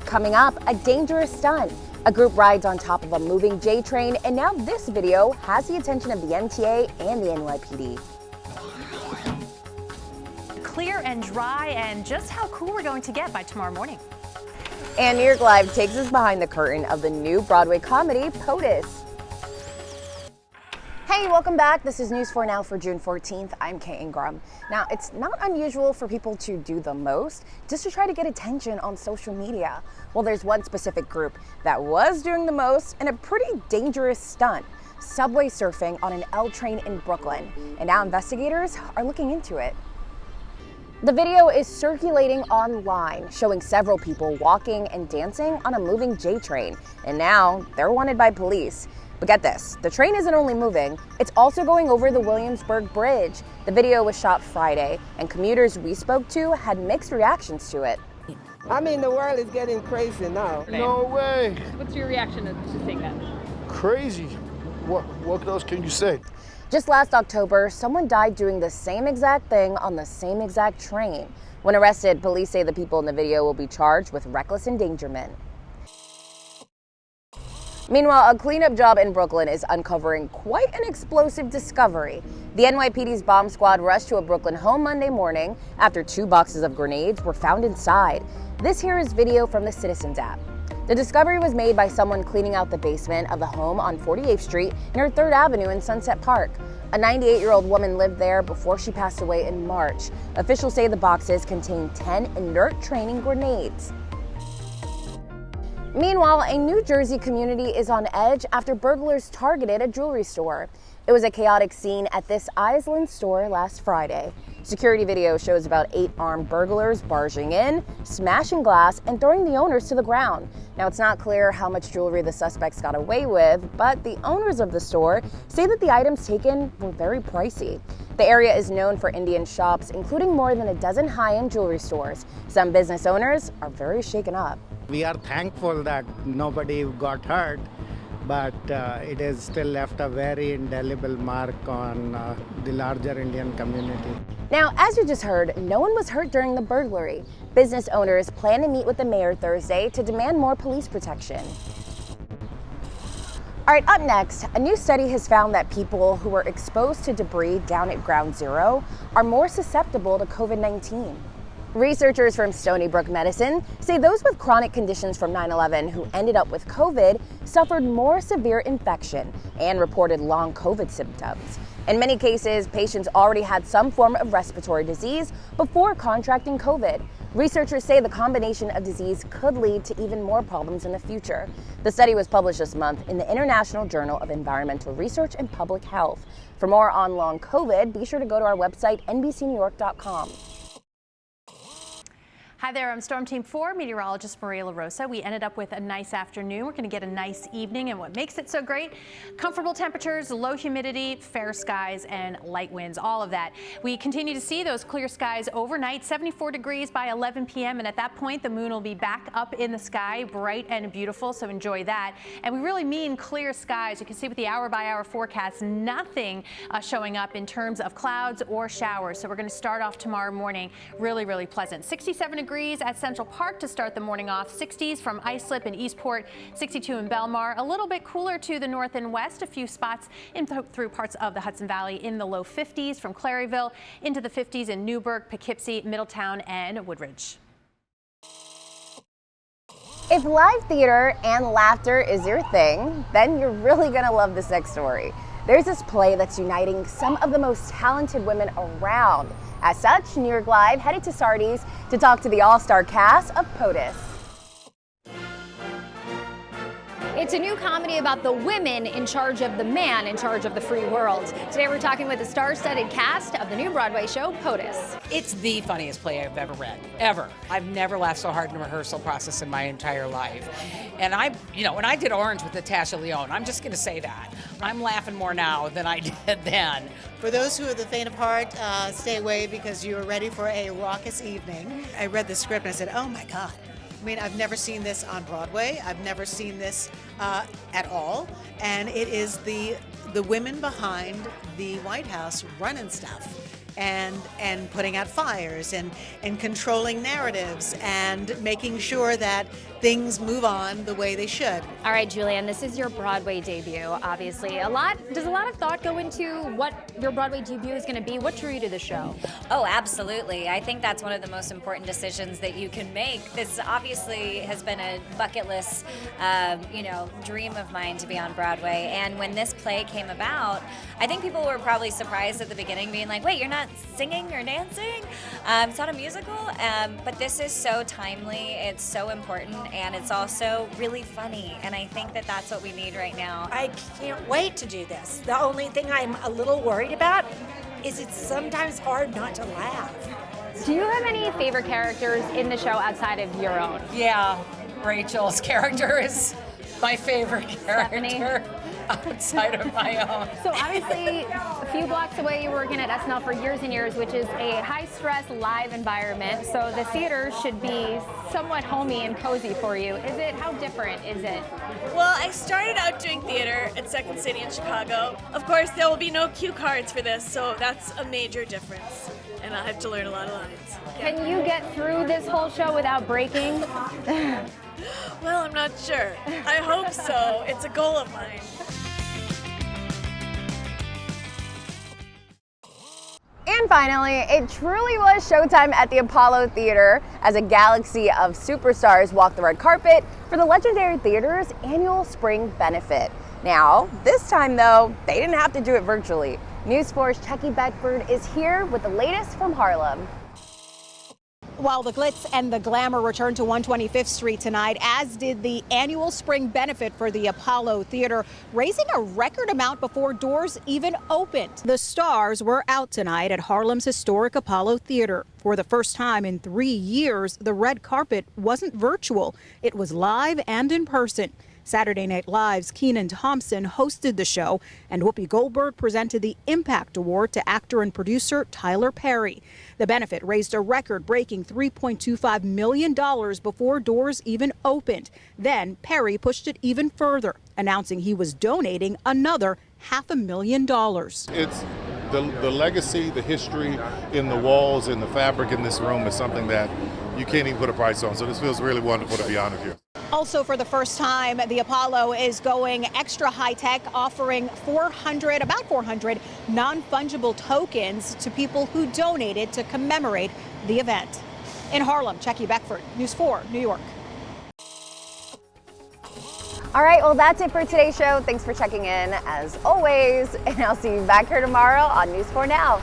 Coming up, a dangerous stunt. A group rides on top of a moving J train, and now this video has the attention of the MTA and the NYPD. Clear and dry, and just how cool we're going to get by tomorrow morning. And New York Live takes us behind the curtain of the new Broadway comedy, Potus. Hey, welcome back. This is News 4 Now for June 14th. I'm Kate Ingram. Now, it's not unusual for people to do the most just to try to get attention on social media. Well, there's one specific group that was doing the most in a pretty dangerous stunt, subway surfing on an L train in Brooklyn. And now investigators are looking into it. The video is circulating online, showing several people walking and dancing on a moving J train. And now they're wanted by police. But get this, the train isn't only moving, it's also going over the Williamsburg bridge. The video was shot Friday, and commuters we spoke to had mixed reactions to it. I mean, the world is getting crazy now. No way. What's your reaction to seeing that? Crazy. What else can you say? Just last October, someone died doing the same exact thing on the same exact train. When arrested, police say the people in the video will be charged with reckless endangerment. Meanwhile, a cleanup job in Brooklyn is uncovering quite an explosive discovery. The NYPD's bomb squad rushed to a Brooklyn home Monday morning after 2 boxes of grenades were found inside. This here is video from the Citizens app. The discovery was made by someone cleaning out the basement of the home on 48th Street near 3rd Avenue in Sunset Park. A 98-year-old woman lived there before she passed away in March. Officials say the boxes contain 10 inert training grenades. Meanwhile, a New Jersey community is on edge after burglars targeted a jewelry store. It was a chaotic scene at this Island store last Friday. Security video shows about 8 armed burglars barging in, smashing glass, and throwing the owners to the ground. Now, it's not clear how much jewelry the suspects got away with, but the owners of the store say that the items taken were very pricey. The area is known for Indian shops, including more than a dozen high-end jewelry stores. Some business owners are very shaken up. We are thankful that nobody got hurt, but it has still left a very indelible mark on the larger Indian community. Now, as you just heard, no one was hurt during the burglary. Business owners plan to meet with the mayor Thursday to demand more police protection. All right, up next, a new study has found that people who were exposed to debris down at Ground Zero are more susceptible to COVID-19. Researchers from Stony Brook Medicine say those with chronic conditions from 9/11 who ended up with COVID suffered more severe infection and reported long COVID symptoms. In many cases, patients already had some form of respiratory disease before contracting COVID. Researchers say the combination of disease could lead to even more problems in the future. The study was published this month in the International Journal of Environmental Research and Public Health. For more on long COVID, be sure to go to our website, nbcnewyork.com. Hi there, I'm Storm Team 4 meteorologist Maria LaRosa. We ended up with a nice afternoon. We're going to get a nice evening, and what makes it so great? Comfortable temperatures, low humidity, fair skies, and light winds, all of that. We continue to see those clear skies overnight, 74 degrees by 11 p.m., and at that point, the moon will be back up in the sky, bright and beautiful, so enjoy that. And we really mean clear skies. You can see with the hour-by-hour forecast, nothing showing up in terms of clouds or showers. So we're going to start off tomorrow morning really, really pleasant. 67 degrees at Central Park to start the morning off, 60s from Islip and Eastport, 62 in Belmar, a little bit cooler to the north and west, a few spots through parts of the Hudson Valley in the low 50s from Claryville into the 50s in Newburgh, Poughkeepsie, Middletown, and Woodridge. If live theater and laughter is your thing, then you're really gonna love this next story. There's this play that's uniting some of the most talented women around. As such, New York Live headed to Sardi's to talk to the all-star cast of Potus. It's a new comedy about the women in charge of the man in charge of the free world. Today we're talking with the star-studded cast of the new Broadway show, Potus. It's the funniest play I've ever read, ever. I've never laughed so hard in a rehearsal process in my entire life. And when I did Orange with Natasha Lyonne, I'm just gonna say that. I'm laughing more now than I did then. For those who are the faint of heart, stay away because you're ready for a raucous evening. I read the script and I said, oh my God. I mean, I've never seen this on Broadway. I've never seen this at all. And it is the women behind the White House running stuff. and putting out fires and controlling narratives and making sure that things move on the way they should. All right, Julianne, this is your Broadway debut, obviously. Does a lot of thought go into what your Broadway debut is going to be? What drew you to the show? Oh, absolutely. I think that's one of the most important decisions that you can make. This obviously has been a bucket list, dream of mine to be on Broadway. And when this play came about, I think people were probably surprised at the beginning, being like, wait, you're not singing or dancing? It's not a musical? But this is so timely. It's so important. And it's also really funny, and I think that that's what we need right now. I can't wait to do this. The only thing I'm a little worried about is it's sometimes hard not to laugh. Do you have any favorite characters in the show outside of your own? Yeah, Rachel's character is my favorite character outside of my own. So obviously, a few blocks away, you were working at SNL for years and years, which is a high-stress live environment. So the theater should be somewhat homey and cozy for you. How different is it? Well, I started out doing theater at Second City in Chicago. Of course, there will be no cue cards for this, so that's a major difference. And I'll have to learn a lot of lines. Yeah. Can you get through this whole show without breaking? Well, I'm not sure. I hope so. It's a goal of mine. And finally, it truly was showtime at the Apollo Theater as a galaxy of superstars walked the red carpet for the legendary theater's annual spring benefit. Now, this time though, they didn't have to do it virtually. News 4's Chucky Beckford is here with the latest from Harlem. While the glitz and the glamour returned to 125th Street tonight, as did the annual spring benefit for the Apollo Theater, raising a record amount before doors even opened. The stars were out tonight at Harlem's historic Apollo Theater. For the first time in 3 years, the red carpet wasn't virtual. It was live and in person. Saturday Night Live's Kenan Thompson hosted the show, and Whoopi Goldberg presented the Impact Award to actor and producer Tyler Perry. The benefit raised a record-breaking $3.25 million before doors even opened. Then Perry pushed it even further, announcing he was donating another $500,000. It's the legacy, the history in the walls and the fabric in this room is something that you can't even put a price on. So this feels really wonderful to be honored here. Also, for the first time, the Apollo is going extra high-tech, offering about 400 non-fungible tokens to people who donated to commemorate the event. In Harlem, Chucky Beckford, News 4, New York. All right, well, that's it for today's show. Thanks for checking in, as always, and I'll see you back here tomorrow on News 4 Now.